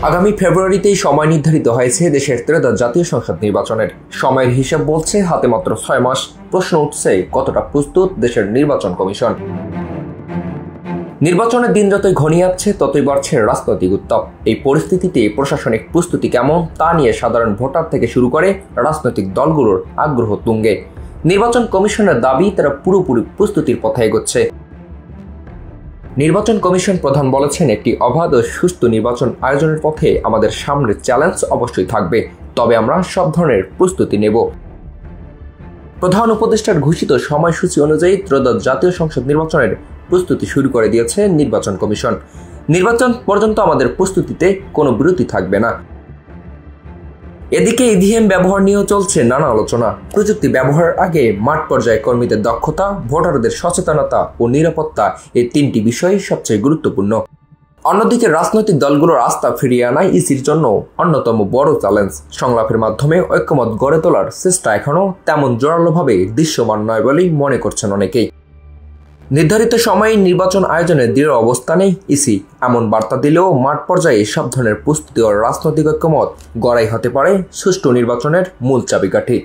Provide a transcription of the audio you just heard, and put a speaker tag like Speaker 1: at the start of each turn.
Speaker 1: আগামী ফেব্রুয়ারিতেই সময় নির্ধারিত হয়েছে দেশের ত্রয়োদশ জাতীয় সংসদ নির্বাচনের। সময়ের হিসাব বলছে হাতে মাত্র 6 মাস। প্রশ্ন উঠছে, কতটা প্রস্তুত দেশের নির্বাচন কমিশন? নির্বাচনের দিন যতই ঘনিয়ে আসছে ততই বাড়ছে রাজনৈতিক উত্তাপ। এই পরিস্থিতিতে প্রশাসনিক প্রস্তুতি কেমন তা নিয়ে সাধারণ ভোটার থেকে শুরু করে রাজনৈতিক দলগুলোর আগ্রহ তুঙ্গে। নির্বাচন কমিশনের দাবি, তারা পুরোপুরি প্রস্তুতির পথে এগোচ্ছে। নির্বাচন কমিশন প্রধান বলেছেন, একটি অবাধ ও সুষ্ঠু নির্বাচন আয়োজনের পথে আমাদের সামনে চ্যালেঞ্জ অবশ্যই থাকবে, তবে আমরা সব ধরনের প্রস্তুতি নেব। প্রধান উপদেষ্টার ঘোষিত সময়সূচি অনুযায়ী ত্রয়োদশ জাতীয় সংসদ নির্বাচনের প্রস্তুতি শুরু করে দিয়েছে নির্বাচন কমিশন। নির্বাচন পর্যন্ত আমাদের প্রস্তুতিতে কোনো বিরতি থাকবে না। এদিকে ইভিএম ব্যবহার নিয়েও চলছে নানা আলোচনা। প্রযুক্তি ব্যবহারের আগে মাঠ পর্যায়ে কর্মীদের দক্ষতা, ভোটারদের সচেতনতা ও নিরাপত্তা, এই তিনটি বিষয় সবচেয়ে গুরুত্বপূর্ণ। অন্যদিকে রাজনৈতিক দলগুলোর আস্থা ফিরিয়ে আনায় ইসির জন্য অন্যতম বড় চ্যালেঞ্জ। সংলাপের মাধ্যমে ঐক্যমত গড়ে তোলার চেষ্টা এখনও তেমন জোরালোভাবে দৃশ্যমান নয় বলেই মনে করছেন অনেকেই। নির্ধারিত সময়ে নির্বাচন আয়োজনের দৃঢ় অবস্থানে ইসি এমন বার্তা দিলেও মাঠ পর্যায়ে সব ধরনের প্রস্তুতি ও রাজনৈতিক ঐক্যমত গড়াই হতে পারে সুষ্ঠু নির্বাচনের মূল চাবিকাঠি।